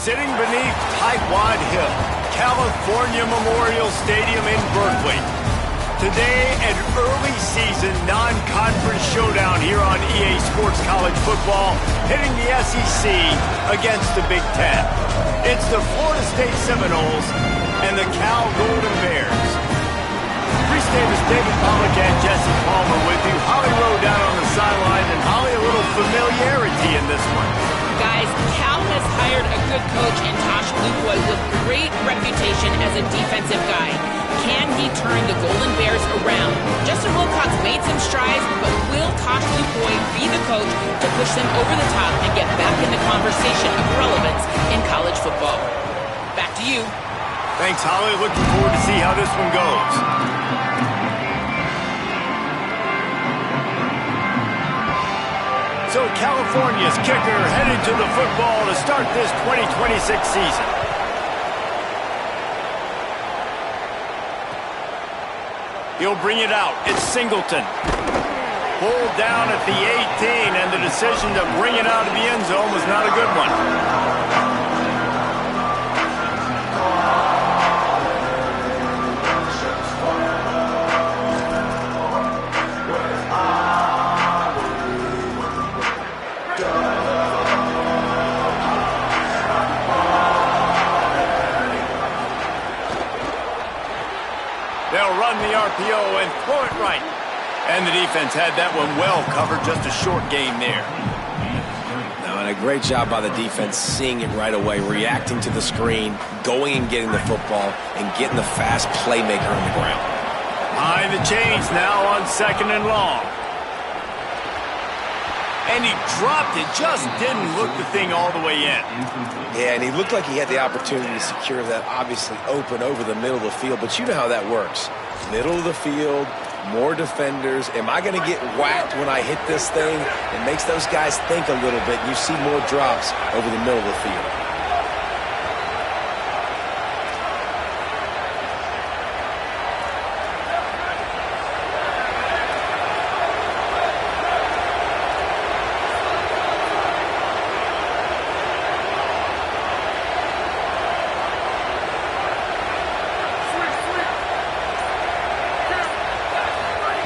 Sitting beneath Tightwad Hill, California Memorial Stadium in Berkeley. Today, an early season non-conference showdown here on EA Sports College Football, hitting the SEC against the Big Ten. It's the Florida State Seminoles and the Cal Golden Bears. Reese Davis, David Pollock, and Jesse Palmer with you. Holly Rowe down on the sideline, and Holly, a little familiarity in this one. Guys, Cal has hired a good coach in Tosh Lupoy with great reputation as a defensive guy. Can he turn the Golden Bears around? Justin Wilcox made some strides, but will Tosh Lupoy be the coach to push them over the top and get back in the conversation of relevance in college football? Back to you. Thanks, Holly. Looking forward to see how this one goes. So California's kicker headed to the football to start this 2026 season. He'll bring it out. It's Singleton. Pulled down at the 18, and the decision to bring it out of the end zone was not a good one. They'll run the RPO and throw it right. And the defense had that one well covered, just a short gain there. Now, and a great job by the defense seeing it right away, reacting to the screen, going and getting the football, and getting the fast playmaker on the ground. Behind the chains now on 2nd and long. And he dropped it, just didn't look the thing all the way in. Yeah, and he looked like he had the opportunity to secure that obviously open over the middle of the field, but you know how that works. Middle of the field, more defenders. Am I going to get whacked when I hit this thing? It makes those guys think a little bit. You see more drops over the middle of the field.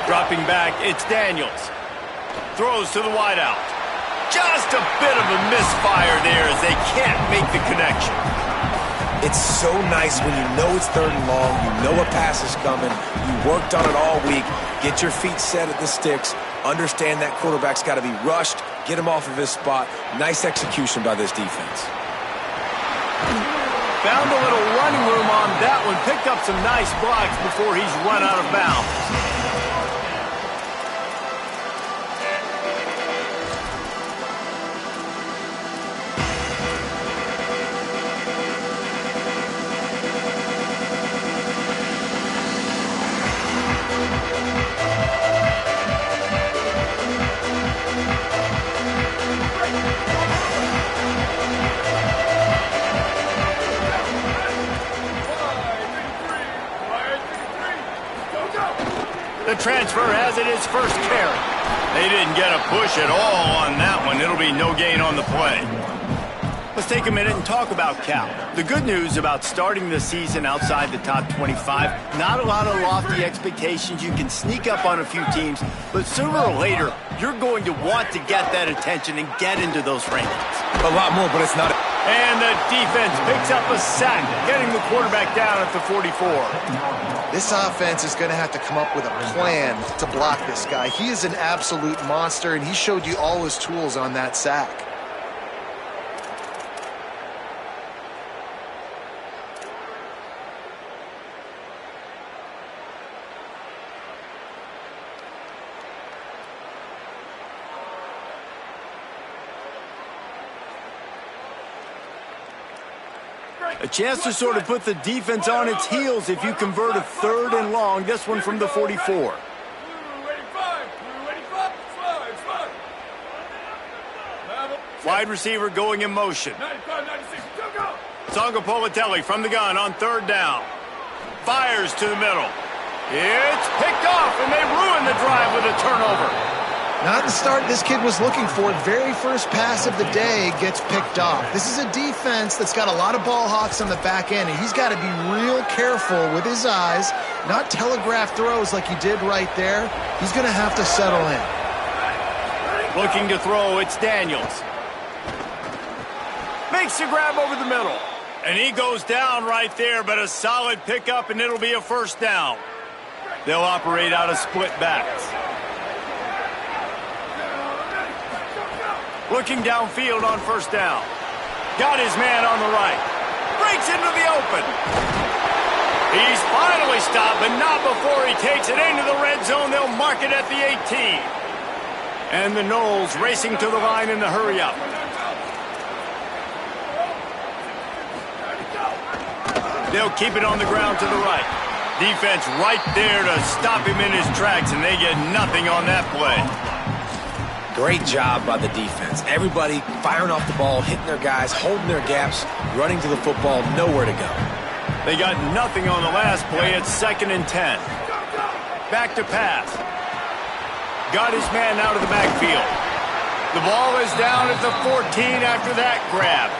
Dropping back, it's Daniels. Throws to the wideout. Just a bit of a misfire there as they can't make the connection. It's so nice when you know it's 3rd and long, you know a pass is coming, you worked on it all week, get your feet set at the sticks, understand that quarterback's got to be rushed, get him off of his spot. Nice execution by this defense. Found a little running room on that one, picked up some nice blocks before he's run out of bounds. The transfer has it his first carry. They didn't get a push at all on that one. It'll be no gain on the play. Let's take a minute and talk about Cal. The good news about starting the season outside the top 25, not a lot of lofty expectations. You can sneak up on a few teams, but sooner or later, you're going to want to get that attention and get into those rankings. A lot more, but it's not. And the defense picks up a sack, getting the quarterback down at the 44. This offense is going to have to come up with a plan to block this guy. He is an absolute monster, and he showed you all his tools on that sack. A chance to sort of put the defense on its heels if you convert a 3rd and long. This one from the 44. Wide receiver going in motion. Songa Politelli from the gun on 3rd down. Fires to the middle. It's picked off, and they ruin the drive with a turnover. Not the start this kid was looking for. Very first pass of the day gets picked off. This is a defense that's got a lot of ball hawks on the back end, and he's got to be real careful with his eyes, not telegraph throws like he did right there. He's going to have to settle in. Looking to throw, it's Daniels. Makes the grab over the middle. And he goes down right there, but a solid pickup, and it'll be a first down. They'll operate out of split backs. Looking downfield on first down. Got his man on the right. Breaks into the open. He's finally stopped, but not before he takes it into the red zone. They'll mark it at the 18. And the Knowles racing to the line in the hurry-up. They'll keep it on the ground to the right. Defense right there to stop him in his tracks, and they get nothing on that play. Great job by the defense. Everybody firing off the ball, hitting their guys, holding their gaps, running to the football, nowhere to go. They got nothing on the last play. It's 2nd and 10. Back to pass. Got his man out of the backfield. The ball is down at the 14 after that grab.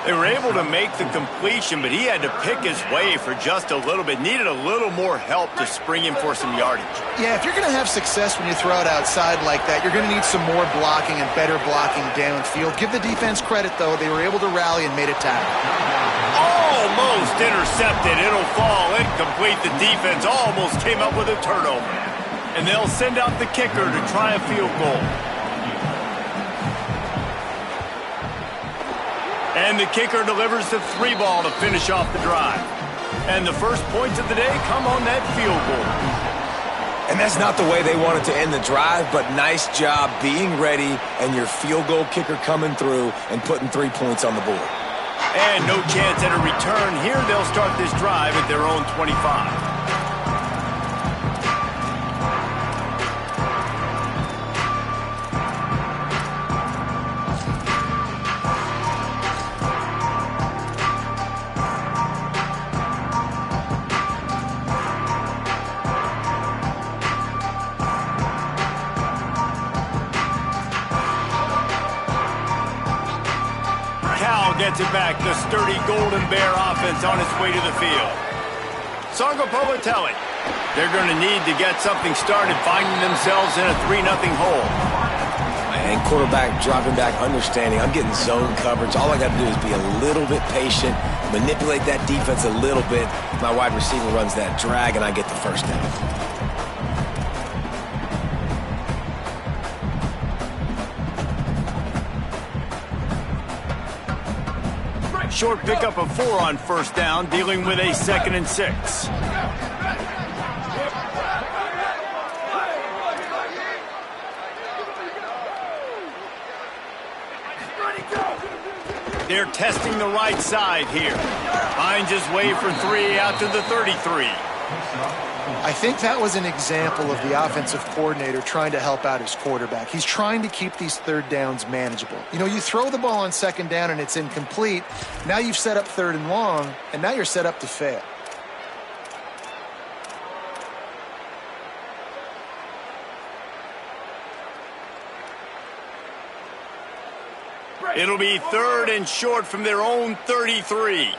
They were able to make the completion, but he had to pick his way for just a little bit. Needed a little more help to spring him for some yardage. Yeah, if you're going to have success when you throw it outside like that, you're going to need some more blocking and better blocking downfield. Give the defense credit, though. They were able to rally and made a tackle. Almost intercepted. It'll fall incomplete. The defense almost came up with a turnover. And they'll send out the kicker to try a field goal. And the kicker delivers the 3 ball to finish off the drive. And the first points of the day come on that field goal. And that's not the way they wanted to end the drive, but nice job being ready and your field goal kicker coming through and putting 3 points on the board. And no chance at a return here. They'll start this drive at their own 25. Gets it back. The sturdy Golden Bear offense on its way to the field. Sangopolitelli. They're going to need to get something started, finding themselves in a 3-0 hole. And quarterback dropping back, understanding I'm getting zone coverage. All I got to do is be a little bit patient, manipulate that defense a little bit. My wide receiver runs that drag, and I get the first down. Short pickup of 4 on first down, dealing with a 2nd and 6. They're testing the right side here. Finds his way for 3 out to the 33. I think that was an example of the offensive coordinator trying to help out his quarterback. He's trying to keep these 3rd downs manageable. You know, you throw the ball on 2nd down and it's incomplete. Now you've set up 3rd and long, and now you're set up to fail. It'll be 3rd and short from their own 33. Here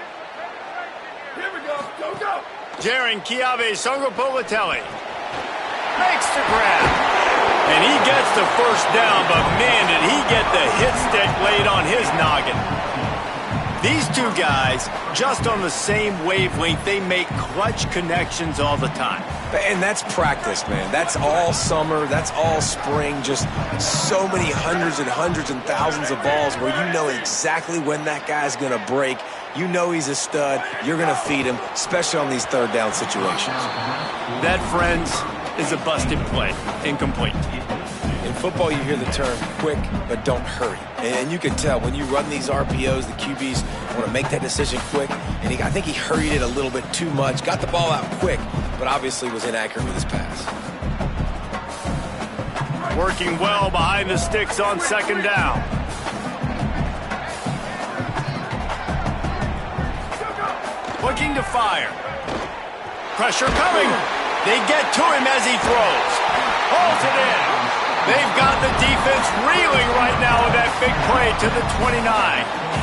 we go. Go, go. Ncaa27 makes the grab. And he gets the first down, but man, did he get the hit stick laid on his noggin. These two guys, just on the same wavelength, they make clutch connections all the time. And that's practice, man. That's all summer. That's all spring. Just so many hundreds and thousands of balls where you know exactly when that guy's going to break. You know he's a stud. You're going to feed him, especially on these 3rd down situations. That, friends, is a busted play. Incomplete. In football, you hear the term quick, but don't hurry. And you can tell when you run these RPOs, the QBs want to make that decision quick. And I think he hurried it a little bit too much. Got the ball out quick, but obviously was inaccurate with his pass. Working well behind the sticks on 2nd down. Looking to fire. Pressure coming. They get to him as he throws. Holds it in. They've got the defense reeling right now with that big play to the 29.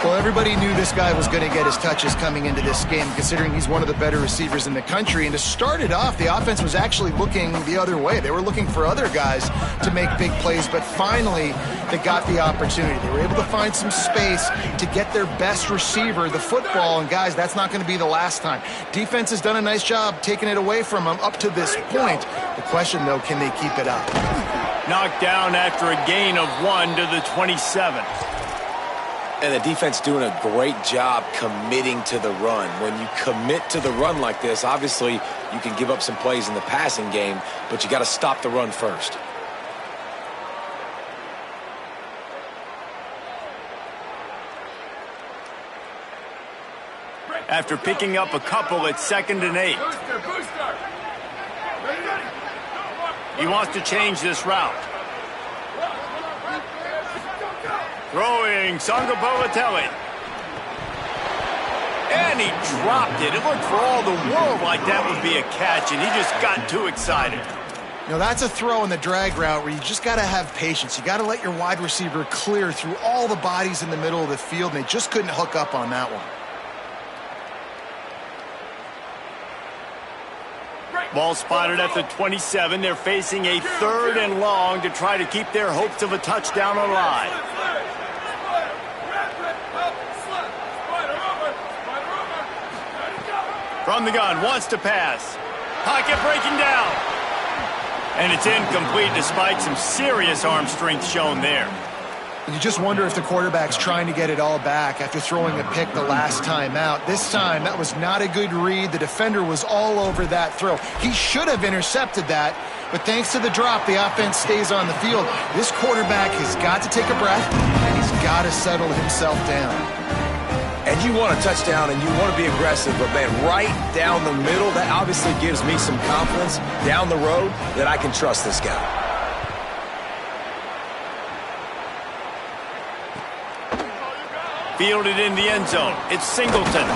Well, everybody knew this guy was going to get his touches coming into this game, considering he's one of the better receivers in the country. And to start it off, the offense was actually looking the other way. They were looking for other guys to make big plays, but finally they got the opportunity. They were able to find some space to get their best receiver the football, and guys, that's not going to be the last time. Defense has done a nice job taking it away from them up to this point. The question, though, can they keep it up? Knocked down after a gain of 1 to the 27. And the defense doing a great job committing to the run. When you commit to the run like this, obviously you can give up some plays in the passing game, but you got to stop the run first. After picking up a couple at 2nd and 8. He wants to change this route. Throwing Ncaa27. And he dropped it. It looked for all the world like that would be a catch, and he just got too excited. You know, that's a throw in the drag route where you just got to have patience. You got to let your wide receiver clear through all the bodies in the middle of the field, and they just couldn't hook up on that one. Ball spotted at the 27. They're facing a 3rd and long to try to keep their hopes of a touchdown alive. From the gun, wants to pass. Pocket breaking down. And it's incomplete despite some serious arm strength shown there. You just wonder if the quarterback's trying to get it all back after throwing a pick the last time out. This time, that was not a good read. The defender was all over that throw. He should have intercepted that, but thanks to the drop, the offense stays on the field. This quarterback has got to take a breath, and he's got to settle himself down. And you want a touchdown, and you want to be aggressive, but, man, right down the middle, that obviously gives me some confidence down the road that I can trust this guy. Fielded in the end zone. It's Singleton.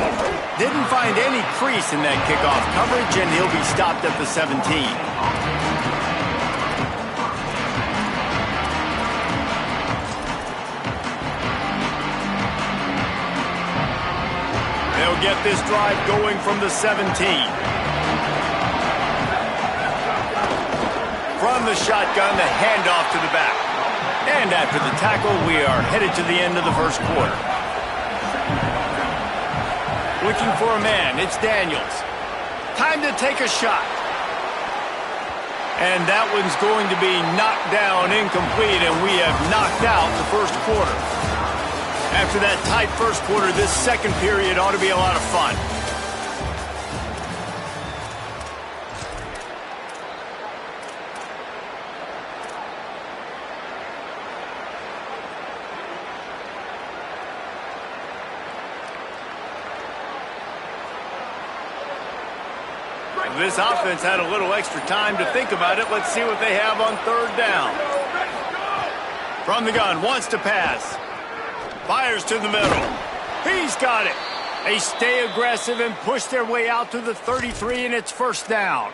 Didn't find any crease in that kickoff coverage, and he'll be stopped at the 17. They'll get this drive going from the 17. From the shotgun, the handoff to the back. And after the tackle, we are headed to the end of the first quarter. Looking for a man, it's Daniels. Time to take a shot. And that one's going to be knocked down incomplete, and we have knocked out the first quarter. After that tight first quarter, this second period ought to be a lot of fun. This offense had a little extra time to think about it. Let's see what they have on 3rd down. From the gun, wants to pass. Fires to the middle. He's got it. They stay aggressive and push their way out to the 33, and it's 1st down.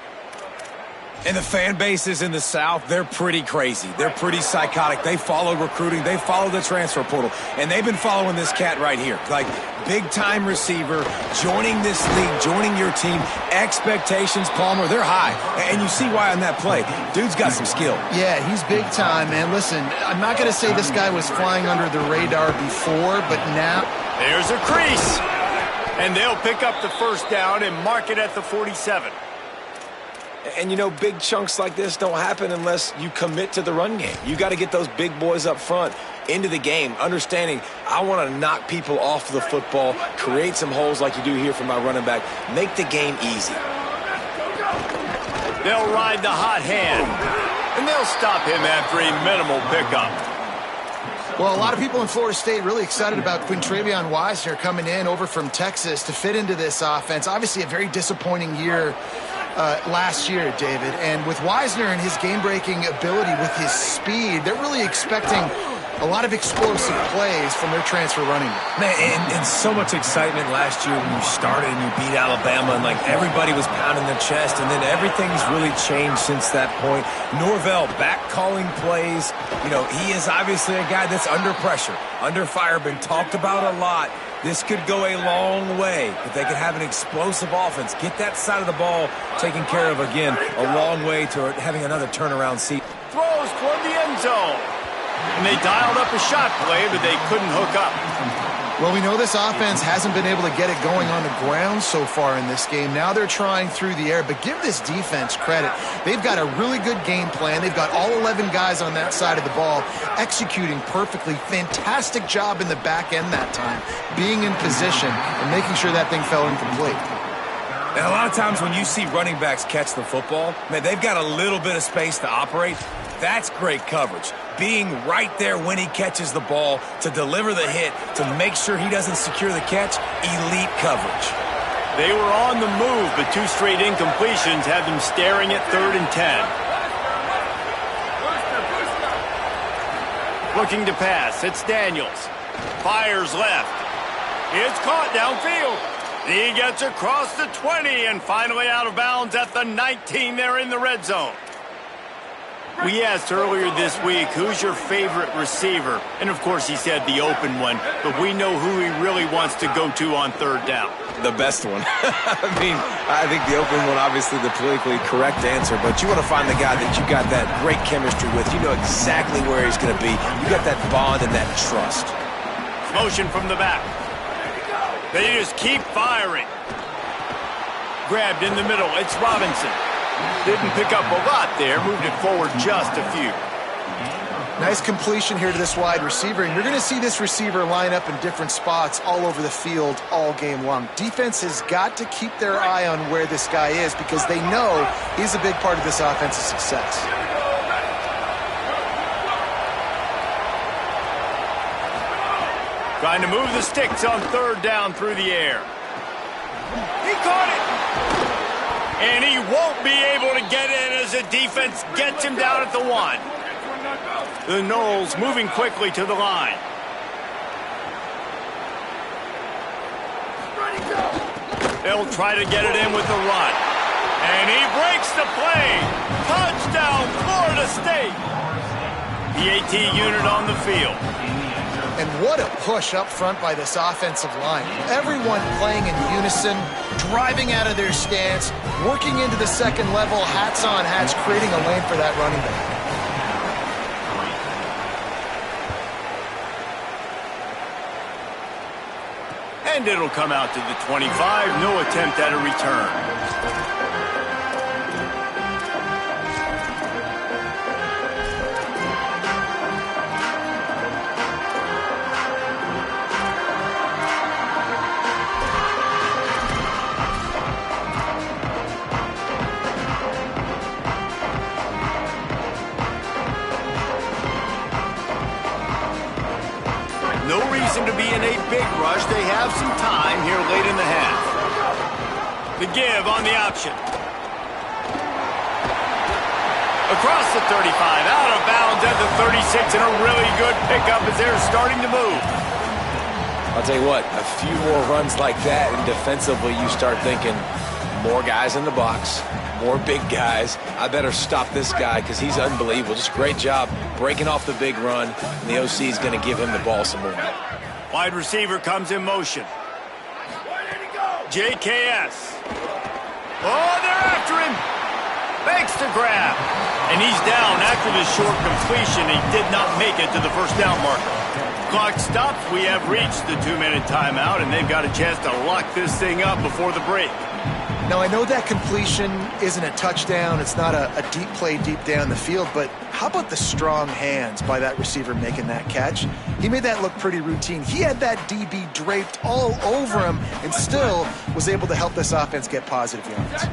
And the fan bases in the South, they're pretty crazy. They're pretty psychotic. They follow recruiting. They follow the transfer portal. And they've been following this cat right here. Like, big-time receiver, joining this league, joining your team. Expectations, Palmer, they're high. And you see why on that play. Dude's got some skill. Yeah, he's big time, man. Listen, I'm not going to say this guy was flying under the radar before, but now... There's a crease. And they'll pick up the 1st down and mark it at the 47. And, you know, big chunks like this don't happen unless you commit to the run game. You got to get those big boys up front into the game, understanding I want to knock people off the football, create some holes like you do here for my running back, make the game easy. They'll ride the hot hand, and they'll stop him after a minimal pickup. Well, a lot of people in Florida State really excited about Ncaa27 Wisner coming in over from Texas to fit into this offense. Obviously a very disappointing year last year, David. And with Wisner and his game-breaking ability with his speed, they're really expecting a lot of explosive plays from their transfer running back. Man, and so much excitement last year when you started and you beat Alabama, and like everybody was pounding their chest, and then everything's really changed since that point. Norvell back calling plays. You know, he is obviously a guy that's under pressure, under fire, been talked about a lot. This could go a long way if they could have an explosive offense. Get that side of the ball taken care of again. A long way to having another turnaround seat. Throws toward the end zone. And they dialed up a shot play, but they couldn't hook up. Well, we know this offense hasn't been able to get it going on the ground so far in this game. Now they're trying through the air, but give this defense credit. They've got a really good game plan. They've got all 11 guys on that side of the ball executing perfectly. Fantastic job in the back end that time, being in position and making sure that thing fell incomplete. And a lot of times when you see running backs catch the football, man, they've got a little bit of space to operate. That's great coverage. Being right there when he catches the ball to deliver the hit, to make sure he doesn't secure the catch, elite coverage. They were on the move, but 2 straight incompletions have them staring at 3rd and 10. Looking to pass, it's Daniels. Fires left. It's caught downfield. He gets across the 20 and finally out of bounds at the 19 there in the red zone. We asked earlier this week, who's your favorite receiver? And, of course, he said the open one, but we know who he really wants to go to on 3rd down. The best one. I think the open one, obviously the politically correct answer, but you want to find the guy that you got that great chemistry with. You know exactly where he's going to be. You got that bond and that trust. Motion from the back. They just keep firing. Grabbed in the middle. It's Robinson. Didn't pick up a lot there. Moved it forward just a few. Nice completion here to this wide receiver. And you're going to see this receiver line up in different spots all over the field all game long. Defense has got to keep their eye on where this guy is because they know he's a big part of this offense's success. Trying to move the sticks on 3rd down through the air. He caught it. And he won't be able to get in as the defense gets him down at the 1. The Knowles moving quickly to the line. They'll try to get it in with the run. And he breaks the play. Touchdown, Florida State. The AT unit on the field. And what a push up front by this offensive line. Everyone playing in unison, driving out of their stance, working into the second level, hats on hats, creating a lane for that running back. And it'll come out to the 25. No attempt at a return. No reason to be in a big rush. They have some time here late in the half. The give on the option. Across the 35, out of bounds at the 36, and a really good pickup as they're starting to move. I'll tell you what, a few more runs like that, and defensively you start thinking more guys in the box, more big guys. I better stop this guy because he's unbelievable. Just great job breaking off the big run, and the OC is going to give him the ball some more. Wide receiver comes in motion. JKS. Oh, they're after him. Makes the grab. And he's down after the short completion. He did not make it to the first down marker. Clock stops. We have reached the 2-minute timeout, and they've got a chance to lock this thing up before the break. Now, I know that completion isn't a touchdown. It's not a deep play deep down the field, but how about the strong hands by that receiver making that catch? He made that look pretty routine. He had that DB draped all over him and still was able to help this offense get positive yards.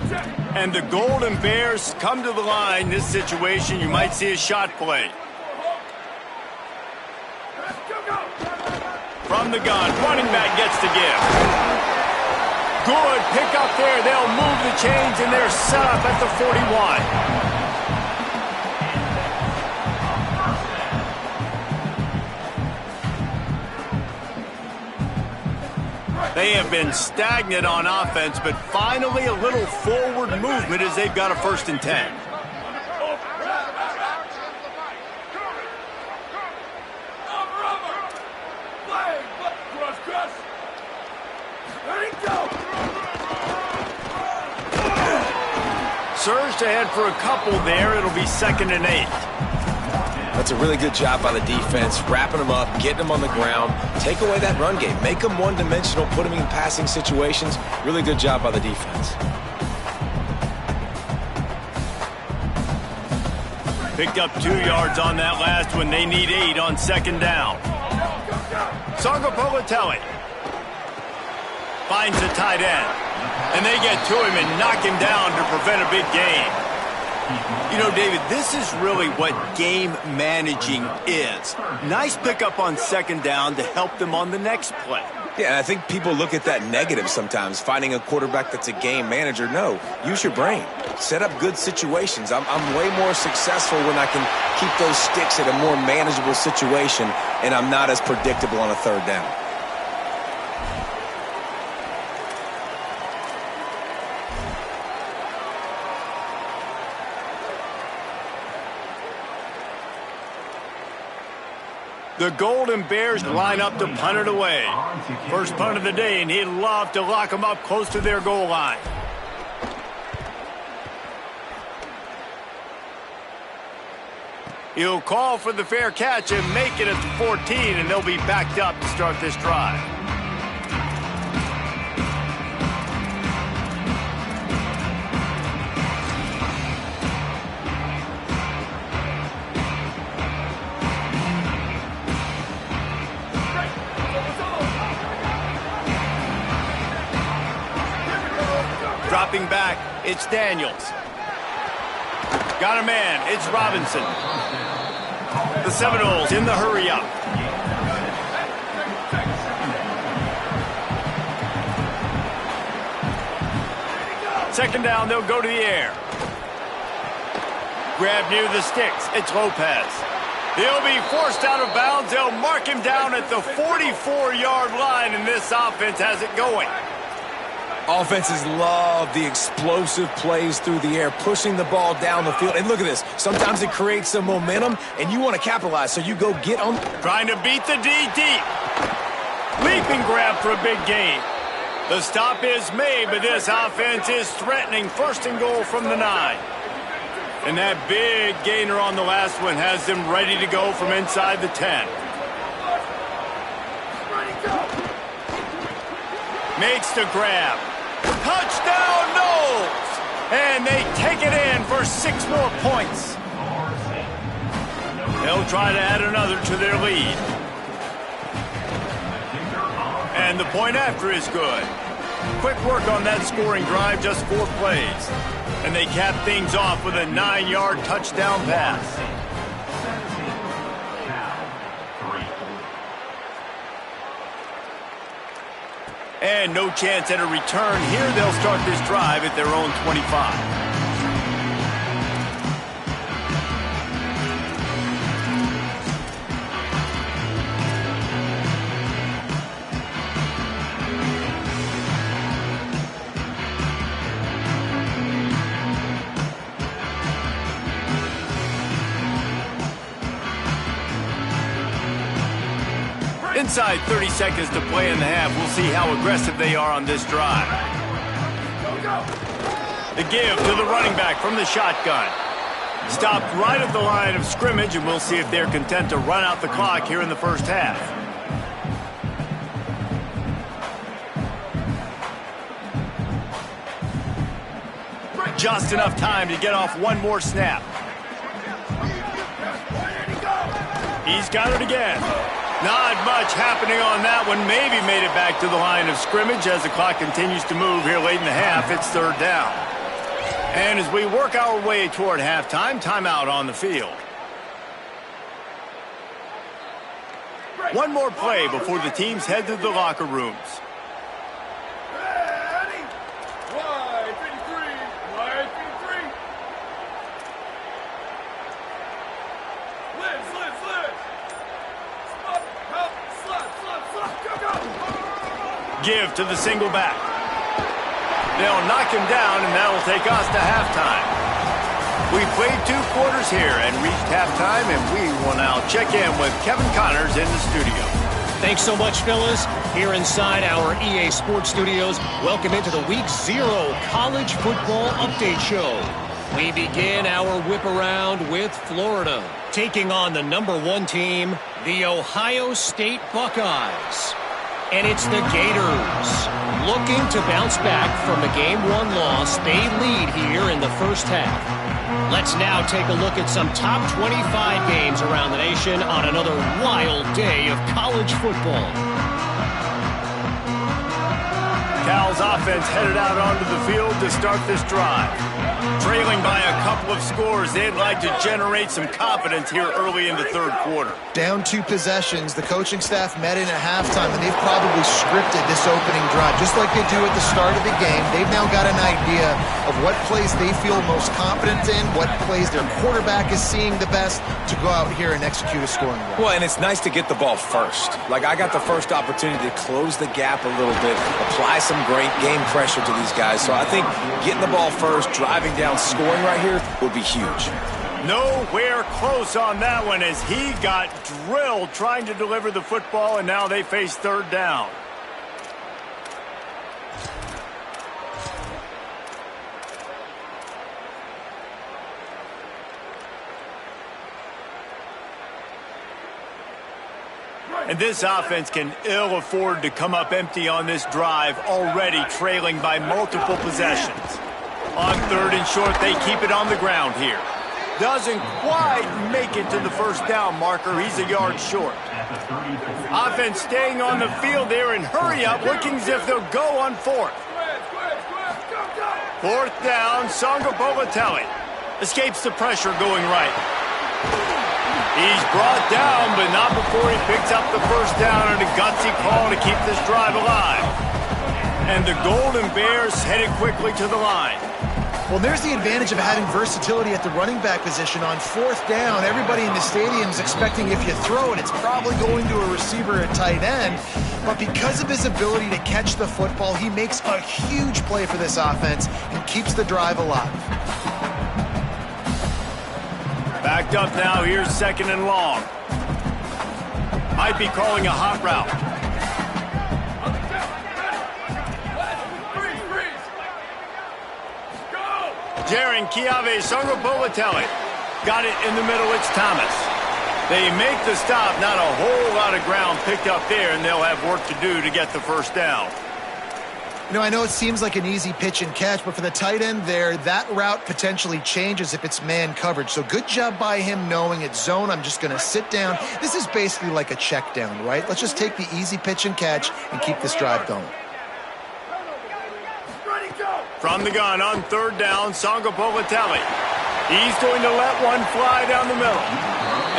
And the Golden Bears come to the line. This situation, you might see a shot play. From the gun, running back gets the give. Good pick up there. They'll move the chains, and they're set up at the 41. They have been stagnant on offense, but finally a little forward movement as they've got a 1st and 10. Surged ahead for a couple there. It'll be 2nd and 8. That's a really good job by the defense, wrapping them up, getting them on the ground, take away that run game, make them one-dimensional, put them in passing situations. Really good job by the defense. Picked up 2 yards on that last one. They need 8 on 2nd down. Sangapolitelli finds the tight end, and they get to him and knock him down to prevent a big gain. You know, David, this is really what game managing is. Nice pickup on 2nd down to help them on the next play. Yeah, and I think people look at that negative sometimes, finding a quarterback that's a game manager. No, use your brain. Set up good situations. I'm way more successful when I can keep those sticks at a more manageable situation, and I'm not as predictable on a 3rd down. The Golden Bears line up to punt it away. First punt of the day, and he'd love to lock them up close to their goal line. He'll call for the fair catch and make it at the 14, and they'll be backed up to start this drive. Dropping back, it's Daniels. Got a man, it's Robinson. The Seminoles in the hurry up. Second down, they'll go to the air. Grab near the sticks, it's Lopez. He'll be forced out of bounds. They'll mark him down at the 44-yard line, and this offense has it going. Offenses love the explosive plays through the air, pushing the ball down the field. And look at this. Sometimes it creates some momentum, and you want to capitalize, so you go get on. Trying to beat the D deep. Leap and grab for a big gain. The stop is made, but this offense is threatening. 1st and goal from the 9. And that big gainer on the last one has them ready to go from inside the 10. Makes the grab. Touchdown, Knowles! And they take it in for 6 more points. They'll try to add another to their lead. And the point after is good. Quick work on that scoring drive, just 4 plays. And they cap things off with a 9-yard touchdown pass. And no chance at a return here. They'll start this drive at their own 25. Inside 30 seconds to play in the half. We'll see how aggressive they are on this drive. The give to the running back from the shotgun. Stopped right at the line of scrimmage, and we'll see if they're content to run out the clock here in the first half. Just enough time to get off one more snap. He's got it again. Not much happening on that one. Maybe made it back to the line of scrimmage as the clock continues to move here late in the half. It's 3rd down. And as we work our way toward halftime, timeout on the field. One more play before the teams head to the locker rooms. give to the single back. They'll knock him down, and that'll take us to halftime. We played 2 quarters here and reached halftime, and we will now check in with Kevin Connors in the studio. Thanks so much, fellas. Here inside our EA Sports Studios, welcome into the Week 0 College Football Update Show. We begin our whip around with Florida, taking on the #1 team, the Ohio State Buckeyes. And it's the Gators, looking to bounce back from the Game 1 loss. They lead here in the first half. Let's now take a look at some top 25 games around the nation on another wild day of college football. Cal's offense headed out onto the field to start this drive. Trailing by a couple of scores, they'd like to generate some confidence here early in the third quarter. Down 2 possessions, the coaching staff met in at halftime, and they've probably scripted this opening drive. Just like they do at the start of the game, they've now got an idea of what plays they feel most confident in, what plays their quarterback is seeing the best to go out here and execute a scoring drive. Well, and it's nice to get the ball first. Like, I got the first opportunity to close the gap a little bit, apply some great game pressure to these guys. So I think getting the ball first, driving down, scoring right here will be huge. Nowhere close on that one as he got drilled trying to deliver the football, and now they face third down. And this offense can ill afford to come up empty on this drive, already trailing by multiple possessions. On 3rd and short, they keep it on the ground here. Doesn't quite make it to the first down marker. He's a yard short. Offense staying on the field there and hurry up, looking as if they'll go on 4th. 4th down, Ncaa27 escapes the pressure going right. He's brought down, but not before he picks up the first down and a gutsy call to keep this drive alive. And the Golden Bears headed quickly to the line. Well, there's the advantage of having versatility at the running back position. On 4th down, everybody in the stadium is expecting if you throw it, it's probably going to a receiver at tight end. But because of his ability to catch the football, he makes a huge play for this offense and keeps the drive alive. Backed up now, here's 2nd and long. Might be calling a hot route. Ncaa27 got it in the middle, it's Thomas. They make the stop, not a whole lot of ground picked up there, and they'll have work to do to get the first down. You know, I know it seems like an easy pitch and catch, but for the tight end there, that route potentially changes if it's man coverage. So good job by him knowing it's zone. I'm just going to sit down. This is basically like a check down, right? Let's just take the easy pitch and catch and keep this drive going. From the gun on 3rd down, Ncaa27. He's going to let one fly down the middle.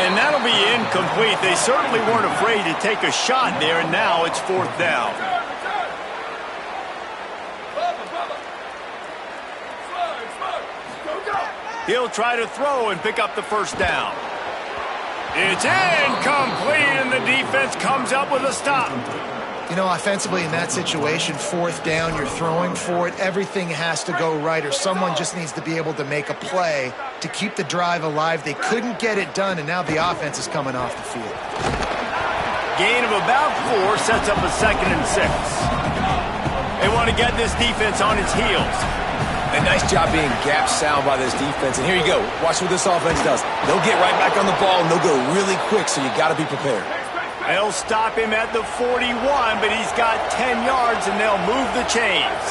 And that'll be incomplete. They certainly weren't afraid to take a shot there, and now it's 4th down. He'll try to throw and pick up the first down. It's incomplete, and the defense comes up with a stop. You know, offensively in that situation, 4th down, you're throwing for it. Everything has to go right, or someone just needs to be able to make a play to keep the drive alive. They couldn't get it done, and now the offense is coming off the field. Gain of about 4 sets up a 2nd and 6. They want to get this defense on its heels. A nice job being gap sound by this defense. And here you go. Watch what this offense does. They'll get right back on the ball, and they'll go really quick, so you got to be prepared. They'll stop him at the 41, but he's got 10 yards, and they'll move the chains.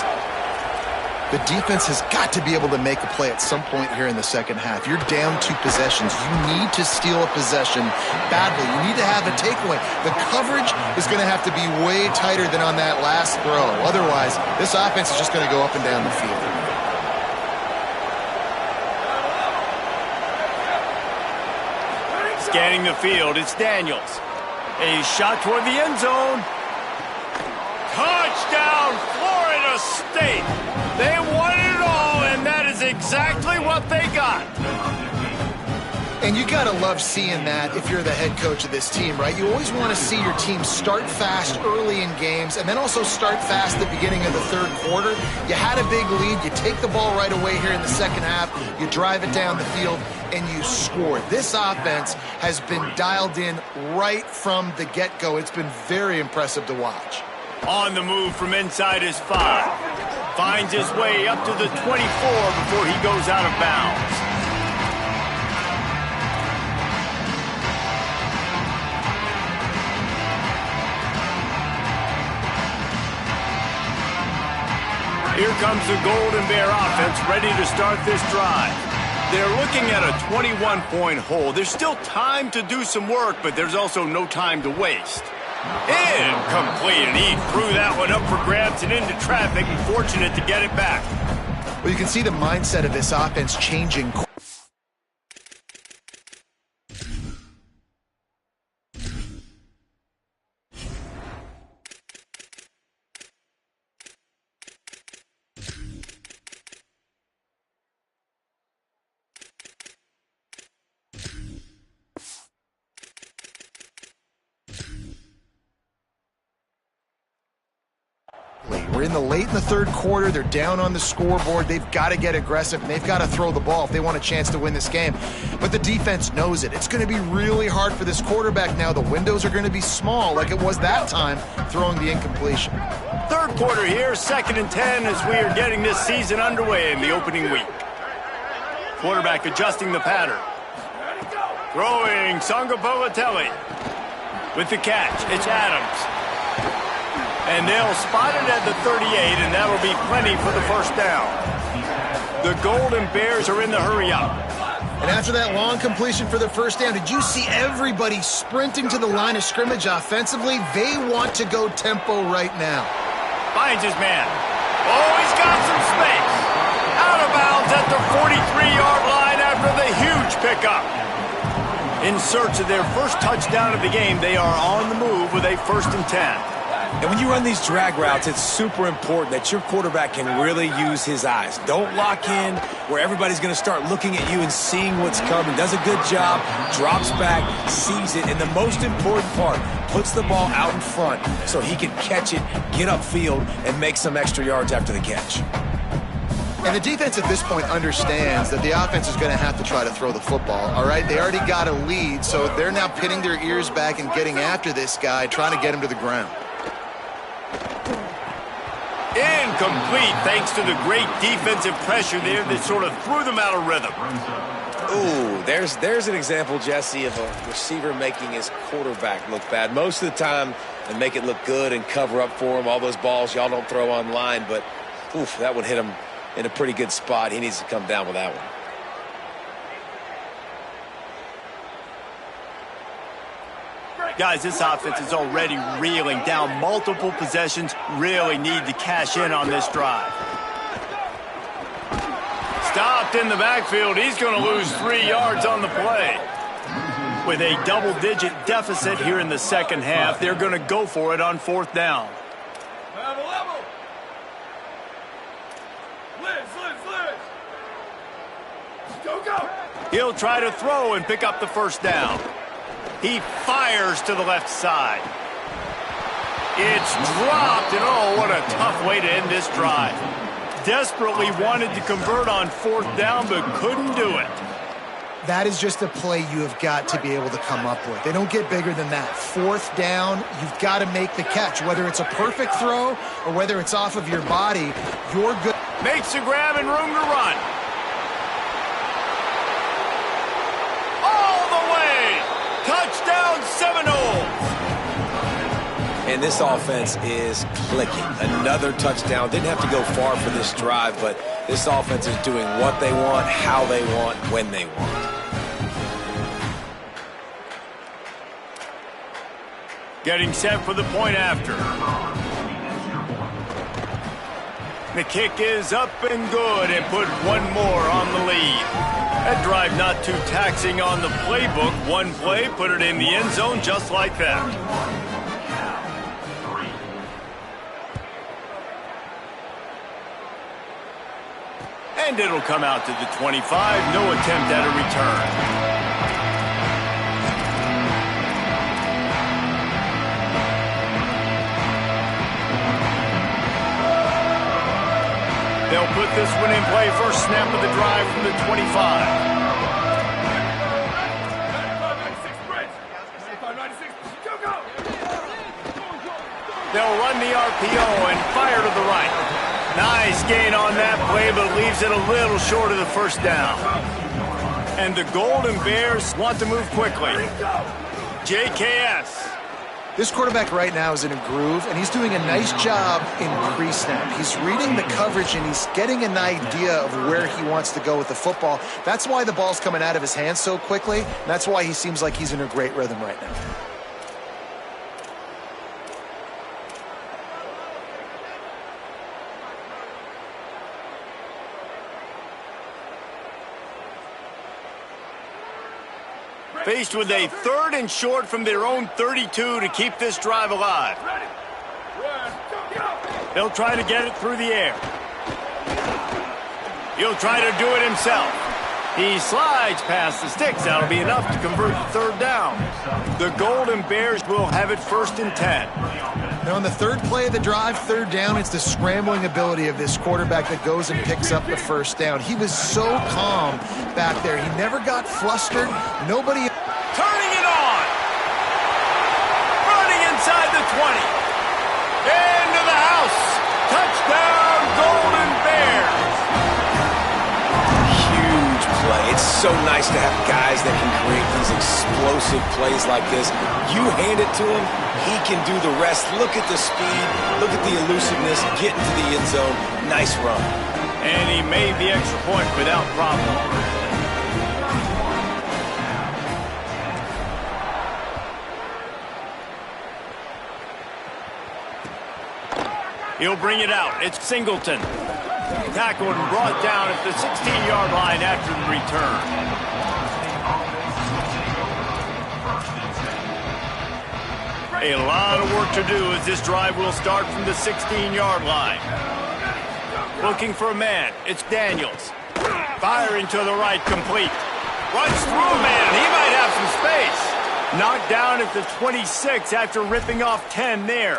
The defense has got to be able to make a play at some point here in the second half. You're down 2 possessions. You need to steal a possession badly. You need to have a takeaway. The coverage is going to have to be way tighter than on that last throw. Otherwise, this offense is just going to go up and down the field. Scanning the field, it's Daniels. A shot toward the end zone. Touchdown, Florida State. They won it all, and that is exactly what they got. And you gotta love seeing that if you're the head coach of this team, right? You always want to see your team start fast early in games and then also start fast at the beginning of the third quarter. You had a big lead. You take the ball right away here in the second half. You drive it down the field, and you score. This offense has been dialed in right from the get-go. It's been very impressive to watch. On the move from inside his 5. Finds his way up to the 24 before he goes out of bounds. Here comes the Golden Bear offense ready to start this drive. They're looking at a 21-point hole. There's still time to do some work, but there's also no time to waste. Incomplete, and he threw that one up for grabs and into traffic, and fortunate to get it back. Well, you can see the mindset of this offense changing. We're late in the third quarter. They're down on the scoreboard. They've got to get aggressive, and they've got to throw the ball if they want a chance to win this game. But the defense knows it. It's going to be really hard for this quarterback now. The windows are going to be small like it was that time throwing the incompletion. Third quarter here, 2nd and 10 as we are getting this season underway in the opening week. Quarterback adjusting the pattern. Throwing Ncaa27. With the catch, it's Adams. And they'll spot it at the 38, and that'll be plenty for the first down. The Golden Bears are in the hurry-up. And after that long completion for the first down, did you see everybody sprinting to the line of scrimmage offensively? They want to go tempo right now. Finds his man. Oh, he's got some space. Out of bounds at the 43-yard line after the huge pickup. In search of their first touchdown of the game, they are on the move with a 1st and 10. And when you run these drag routes, it's super important that your quarterback can really use his eyes. Don't lock in where everybody's going to start looking at you and seeing what's coming. Does a good job, drops back, sees it, and the most important part, puts the ball out in front so he can catch it, get upfield, and make some extra yards after the catch. And the defense at this point understands that the offense is going to have to try to throw the football, all right? They already got a lead, so they're now pinning their ears back and getting after this guy, trying to get him to the ground. Incomplete, thanks to the great defensive pressure there that sort of threw them out of rhythm. Ooh, there's an example, Jesse, of a receiver making his quarterback look bad. Most of the time, they make it look good and cover up for him. All those balls y'all don't throw online, but oof, that one hit him in a pretty good spot. He needs to come down with that one. Guys, this offense is already reeling down multiple possessions. Really need to cash in on this drive. Stopped in the backfield. He's going to lose 3 yards on the play. With a double-digit deficit here in the second half, they're going to go for it on 4th down. Go. He'll try to throw and pick up the 1st down. He fires to the left side. It's dropped, and oh, what a tough way to end this drive. Desperately wanted to convert on 4th down, but couldn't do it. That is just a play you have got to be able to come up with. They don't get bigger than that. 4th down, you've got to make the catch. Whether it's a perfect throw or whether it's off of your body, you're good. Makes the grab and room to run. All the way. Touchdown Seminoles. And this offense is clicking. Another touchdown. Didn't have to go far for this drive, but this offense is doing what they want, how they want, when they want. Getting set for the point after. The kick is up and good and put one more on the lead. That drive not too taxing on the playbook. One play, put it in the end zone just like that. And it'll come out to the 25. No attempt at a return. They'll put this one in play. First snap of the drive from the 25. 95, 96, go, go! They'll run the RPO and fire to the right. Nice gain on that play, but leaves it a little short of the first down. And the Golden Bears want to move quickly. JKS. This quarterback right now is in a groove, and he's doing a nice job in pre-snap. He's reading the coverage, and he's getting an idea of where he wants to go with the football. That's why the ball's coming out of his hands so quickly, and that's why he seems like he's in a great rhythm right now. Faced with a 3rd and short from their own 32 to keep this drive alive. He'll try to get it through the air. He'll try to do it himself. He slides past the sticks. That'll be enough to convert the 3rd down. The Golden Bears will have it 1st and 10. Now on the 3rd play of the drive, 3rd down, it's the scrambling ability of this quarterback that goes and picks up the 1st down. He was so calm back there. He never got flustered. Nobody... Turning it on. Running inside the 20. Into the house. Touchdown, Golden Bears. Huge play. It's so nice to have guys that can create these explosive plays like this. You hand it to him, he can do the rest. Look at the speed. Look at the elusiveness. Get into the end zone. Nice run. And he made the extra point without problem. He'll bring it out. It's Singleton. Tackled and brought down at the 16-yard line after the return. A lot of work to do as this drive will start from the 16-yard line. Looking for a man. It's Daniels. Firing to the right, complete. Runs through a man. He might have some space. Knocked down at the 26 after ripping off 10 there.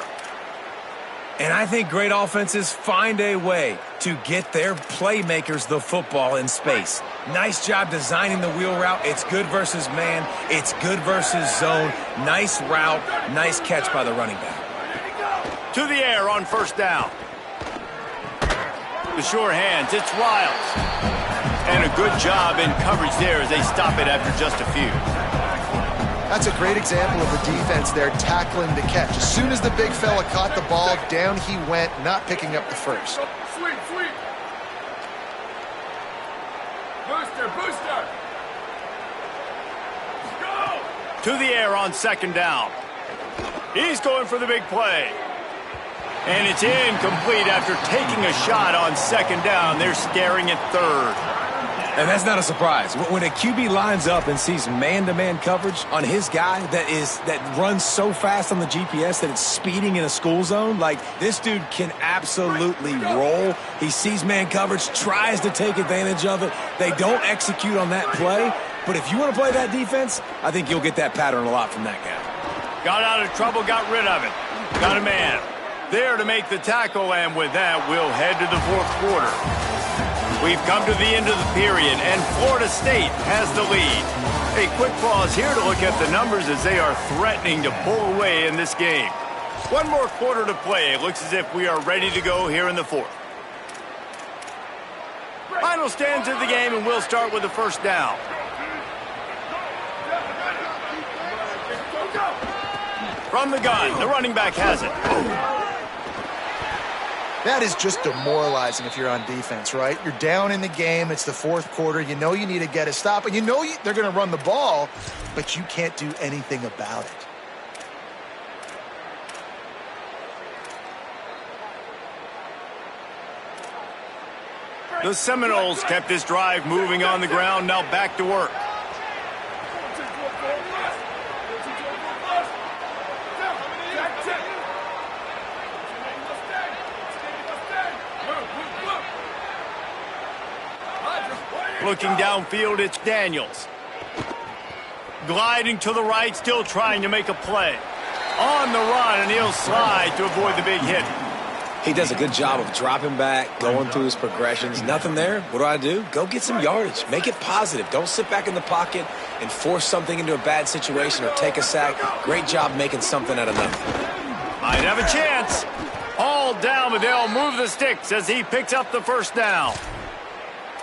And I think great offenses find a way to get their playmakers the football in space. Nice job designing the wheel route. It's good versus man. It's good versus zone. Nice route. Nice catch by the running back. To the air on 1st down. The sure hands. It's Riles. And a good job in coverage there as they stop it after just a few. That's a great example of the defense there tackling the catch. As soon as the big fella caught the ball, down he went, not picking up the 1st. Sweep, sweep. Booster, booster. Go! To the air on 2nd down. He's going for the big play. And it's incomplete after taking a shot on 2nd down. They're staring at 3rd. And that's not a surprise. When a QB lines up and sees man-to-man coverage on his guy that runs so fast on the GPS that it's speeding in a school zone, like this dude can absolutely roll. He sees man coverage, tries to take advantage of it. They don't execute on that play. But if you want to play that defense, I think you'll get that pattern a lot from that guy. Got out of trouble, got rid of it. Got a man there to make the tackle, and with that, we'll head to the 4th quarter. We've come to the end of the period, and Florida State has the lead. A quick pause here to look at the numbers as they are threatening to pull away in this game. One more quarter to play. It looks as if we are ready to go here in the 4th. Final stands of the game, and we'll start with the 1st down. From the gun, the running back has it. That is just demoralizing if you're on defense, right? You're down in the game. It's the 4th quarter. You know you need to get a stop, and you know they're going to run the ball, but you can't do anything about it. The Seminoles kept this drive moving on the ground. Now back to work. Looking downfield, it's Daniels. Gliding to the right, still trying to make a play. On the run, and he'll slide to avoid the big hit. He does a good job of dropping back, going through his progressions. Nothing there. What do? Go get some yardage. Make it positive. Don't sit back in the pocket and force something into a bad situation or take a sack. Great job making something out of nothing. Might have a chance. All down, but they'll move the sticks as he picks up the first down.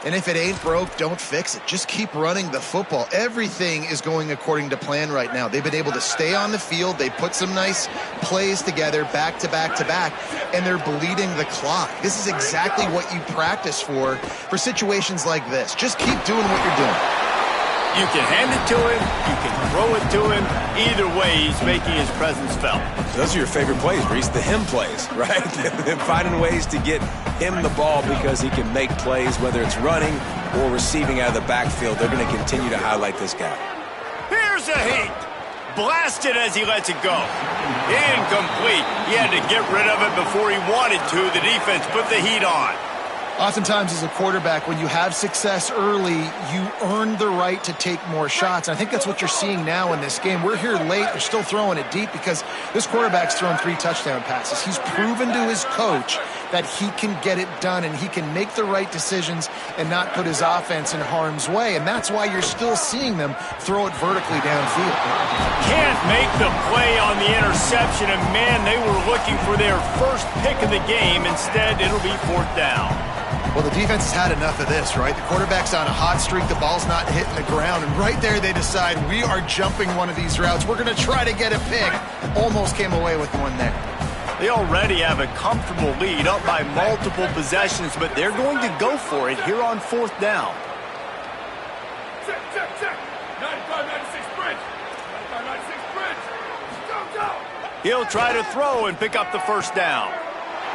And if it ain't broke, don't fix it. Just keep running the football. Everything is going according to plan right now. They've been able to stay on the field. They put some nice plays together back to back to back, and they're bleeding the clock. This is exactly what you practice for situations like this. Just keep doing what you're doing. You can hand it to him. You can throw it to him. Either way, he's making his presence felt. Those are your favorite plays, Reese, the him plays, right? Finding ways to get him the ball because he can make plays, whether it's running or receiving out of the backfield. They're going to continue to highlight this guy. Here's a heat. Blasted as he lets it go. Incomplete. He had to get rid of it before he wanted to. The defense put the heat on. Oftentimes as a quarterback, when you have success early, you earn the right to take more shots. And I think that's what you're seeing now in this game. We're here late. They're still throwing it deep because this quarterback's thrown 3 touchdown passes. He's proven to his coach that he can get it done and he can make the right decisions and not put his offense in harm's way. And that's why you're still seeing them throw it vertically downfield. Can't make the play on the interception. And, man, they were looking for their first pick of the game. Instead, it'll be 4th down. Well, the defense has had enough of this, right? The quarterback's on a hot streak. The ball's not hitting the ground. And right there, they decide, we are jumping one of these routes. We're going to try to get a pick. Almost came away with one there. They already have a comfortable lead, up by multiple possessions, but they're going to go for it here on 4th down. Check, check, check. 95-96 bridge. 95-96 bridge. Go, go. He'll try to throw and pick up the first down.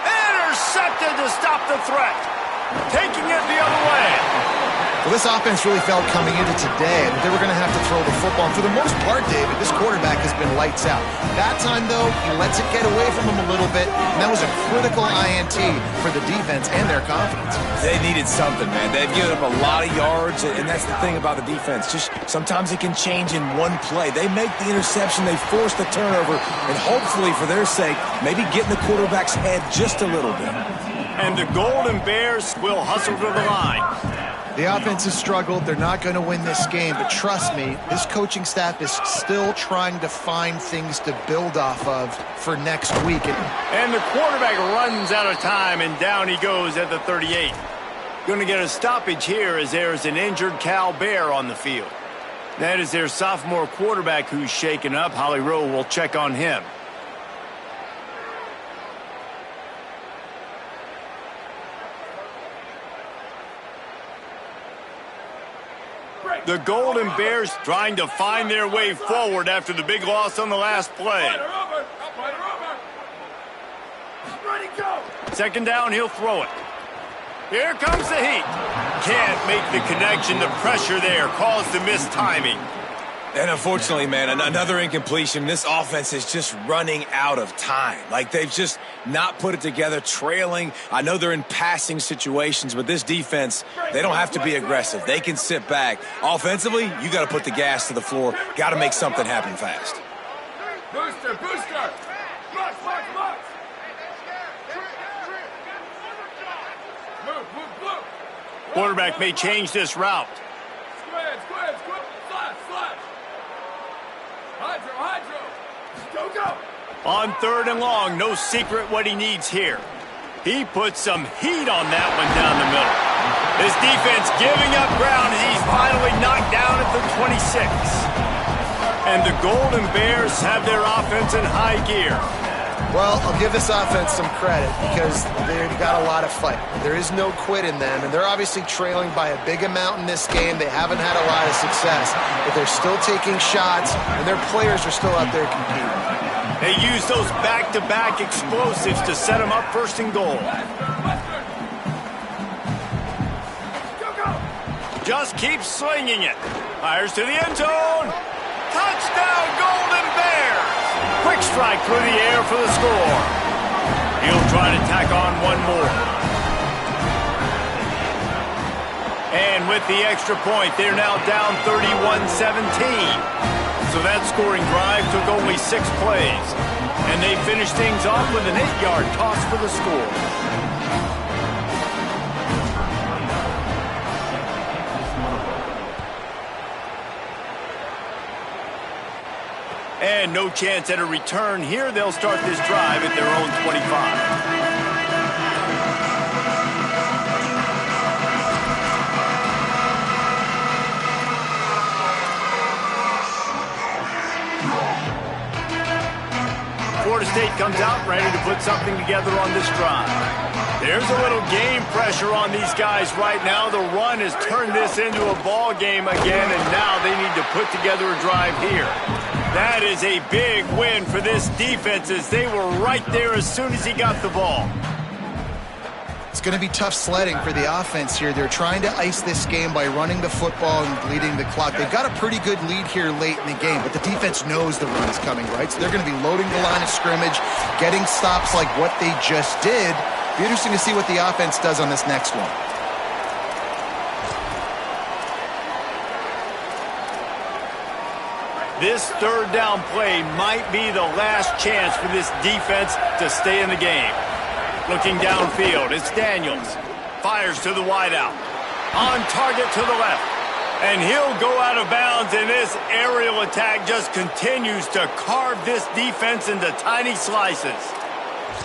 Intercepted to stop the threat. Taking it the other way. Well, this offense really felt coming into today that they were going to have to throw the football. And for the most part, David, this quarterback has been lights out. That time, though, he lets it get away from him a little bit, and that was a critical INT for the defense and their confidence. They needed something, man. They've given up a lot of yards, and that's the thing about the defense. Just sometimes it can change in one play. They make the interception, they force the turnover, and hopefully, for their sake, maybe get in the quarterback's head just a little bit. And the Golden Bears will hustle to the line. The offense has struggled. They're not going to win this game. But trust me, this coaching staff is still trying to find things to build off of for next week. And the quarterback runs out of time, and down he goes at the 38. Going to get a stoppage here as there's an injured Cal Bear on the field. That is their sophomore quarterback who's shaken up. Holly Rowe will check on him. The Golden Bears trying to find their way forward after the big loss on the last play. Second down, he'll throw it. Here comes the heat. Can't make the connection. The pressure there caused the missed timing. And unfortunately, man, another incompletion. This offense is just running out of time. Like, they've just not put it together, trailing. I know they're in passing situations, but this defense, they don't have to be aggressive. They can sit back. Offensively, you got to put the gas to the floor. Got to make something happen fast. Booster, booster. Box, box, box. Move, move, move. Quarterback may change this route. Square, square, square. Slash, slash. Hydro, hydro. Go, go. On 3rd and long, no secret what he needs here. He puts some heat on that one down the middle. This defense giving up ground as he's finally knocked down at the 26. And the Golden Bears have their offense in high gear. Well, I'll give this offense some credit because they've got a lot of fight. There is no quit in them, and they're obviously trailing by a big amount in this game. They haven't had a lot of success, but they're still taking shots, and their players are still out there competing. They use those back-to-back explosives to set them up 1st and goal. Just keep slinging it. Fires to the end zone. Touchdown, Golden Bears! Quick strike through the air for the score. He'll try to tack on one more. And with the extra point, they're now down 31-17. So that scoring drive took only 6 plays. And they finish things off with an 8-yard toss for the score. And no chance at a return here. They'll start this drive at their own 25. Florida State comes out ready to put something together on this drive. There's a little game pressure on these guys right now. The run has turned this into a ball game again, and now they need to put together a drive here. That is a big win for this defense as they were right there as soon as he got the ball. It's going to be tough sledding for the offense here. They're trying to ice this game by running the football and bleeding the clock. They've got a pretty good lead here late in the game, but the defense knows the run is coming, right? So they're going to be loading the line of scrimmage, getting stops like what they just did. Be interesting to see what the offense does on this next one. This third down play might be the last chance for this defense to stay in the game. Looking downfield, it's Daniels. Fires to the wideout. On target to the left. And he'll go out of bounds, and this aerial attack just continues to carve this defense into tiny slices.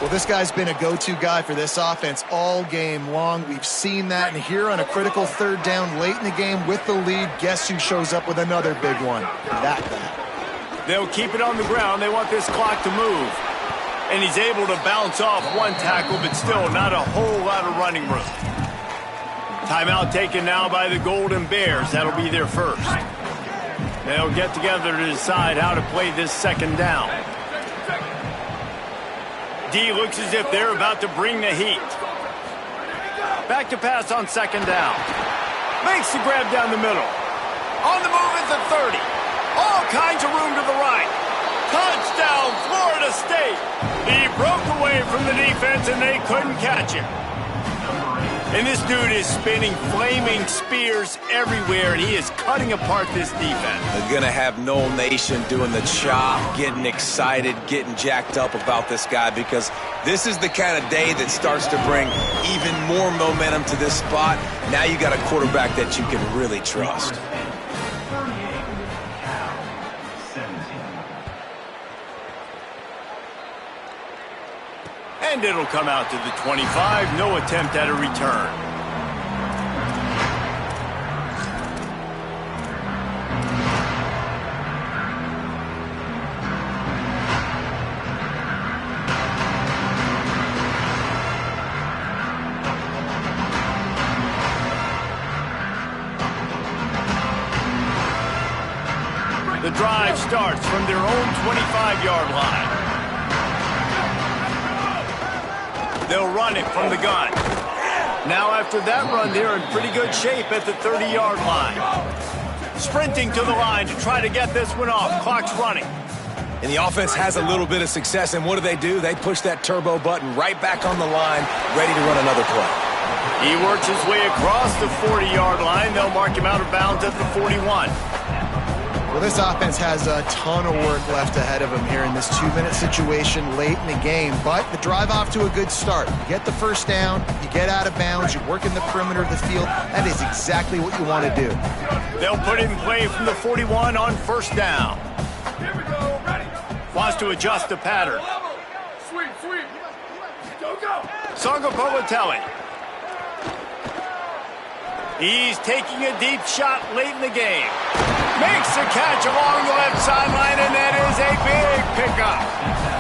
Well, this guy's been a go-to guy for this offense all game long. We've seen that, and here on a critical third down late in the game with the lead, guess who shows up with another big one? That guy. They'll keep it on the ground. They want this clock to move. And he's able to bounce off one tackle, but still not a whole lot of running room. Timeout taken now by the Golden Bears. That'll be their first. They'll get together to decide how to play this second down. D looks as if they're about to bring the heat. Back to pass on second down. Makes the grab down the middle. On the move at the 30. All kinds of room to the right. Touchdown, Florida State. He broke away from the defense, and they couldn't catch him. And this dude is spinning flaming spears everywhere, and he is cutting apart this defense. They're going to have Noel Nation doing the chop, getting excited, getting jacked up about this guy, because this is the kind of day that starts to bring even more momentum to this spot. Now you got a quarterback that you can really trust. And it'll come out to the 25. No attempt at a return. The drive starts from their own 25-yard line. They'll run it from the gun. Now after that run, they're in pretty good shape at the 30-yard line. Sprinting to the line to try to get this one off. Clock's running. And the offense has a little bit of success, and what do? They push that turbo button right back on the line, ready to run another play. He works his way across the 40-yard line. They'll mark him out of bounds at the 41. Well, this offense has a ton of work left ahead of them here in this 2-minute situation late in the game. But the drive off to a good start. You get the first down, you get out of bounds, you work in the perimeter of the field. That is exactly what you want to do. They'll put it in play from the 41 on first down. Here we go, ready. Wants to adjust the pattern. Sweep, sweep. Go, go. Sangapolatelli. He's taking a deep shot late in the game. Makes the catch along the left sideline, and that is a big pickup.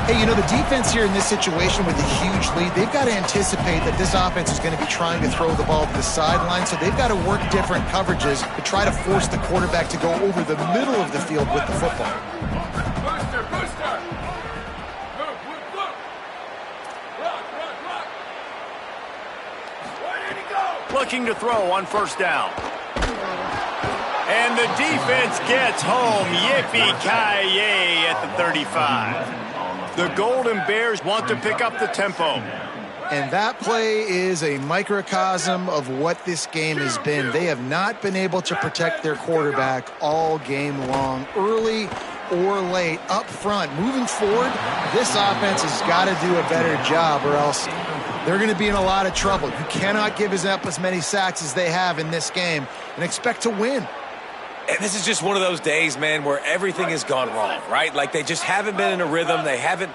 Hey, you know, the defense here in this situation with a huge lead, they've got to anticipate that this offense is going to be trying to throw the ball to the sideline, so they've got to work different coverages to try to force the quarterback to go over the middle of the field with the football. Booster, booster. Look, look, look. Rock, rock, rock. Where did he go? Looking to throw on first down. And the defense gets home. Yippee-ki-yay at the 35. The Golden Bears want to pick up the tempo. And that play is a microcosm of what this game has been. They have not been able to protect their quarterback all game long. Early, or late up front. Moving forward, this offense has got to do a better job or else they're going to be in a lot of trouble. You cannot give up as many sacks as they have in this game and expect to win. And this is just one of those days, man, where everything has gone wrong, right? Like they just haven't been in a rhythm. They haven't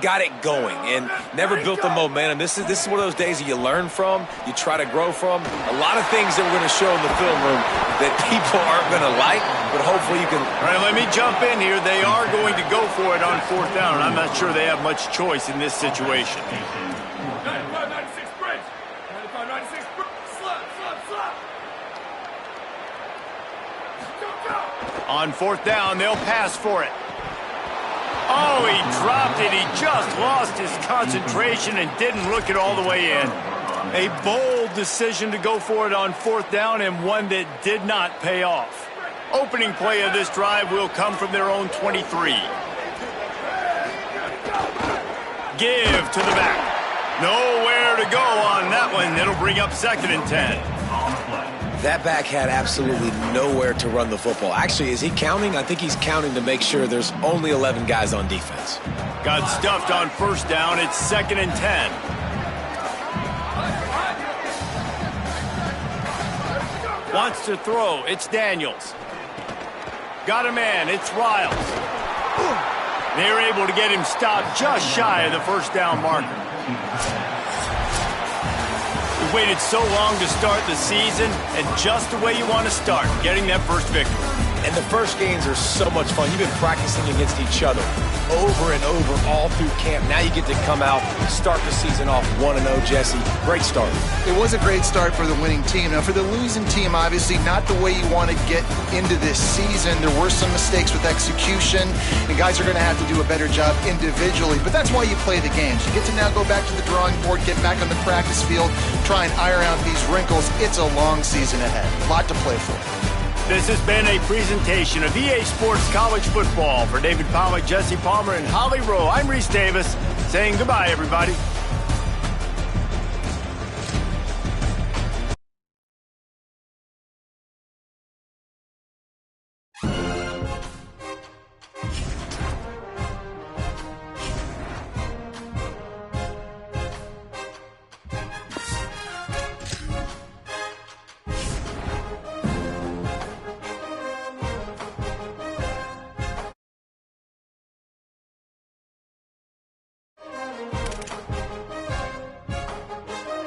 got it going and never built the momentum. This is one of those days that you learn from, you try to grow from. A lot of things that we're going to show in the film room that people aren't going to like, but hopefully you can. All right, let me jump in here. They are going to go for it on 4th down, and I'm not sure they have much choice in this situation. 95-96 bridge. 95-96 slap. On 4th down, they'll pass for it. Oh, he dropped it. He just lost his concentration and didn't look it all the way in. A bold decision to go for it on 4th down and one that did not pay off. Opening play of this drive will come from their own 23. Give to the back. Nowhere to go on that one. It'll bring up 2nd and 10. That back had absolutely nowhere to run the football. Actually, is he counting? I think he's counting to make sure there's only 11 guys on defense. Got stuffed on 1st down. It's 2nd and 10. Wants to throw. It's Daniels. Got a man. It's Riles. They're able to get him stopped just shy of the 1st down marker. We waited so long to start the season, and just the way you want to start, getting that first victory. And the first games are so much fun. You've been practicing against each other over and over all through camp. Now you get to come out, start the season off 1-0, Jesse. Great start. It was a great start for the winning team. Now, for the losing team, obviously not the way you want to get into this season. There were some mistakes with execution, and guys are going to have to do a better job individually. But that's why you play the games. You get to now go back to the drawing board, get back on the practice field, try and iron out these wrinkles. It's a long season ahead. A lot to play for. This has been a presentation of EA Sports College Football. For David Pollack, Jesse Palmer, and Holly Rowe, I'm Reese Davis saying goodbye, everybody.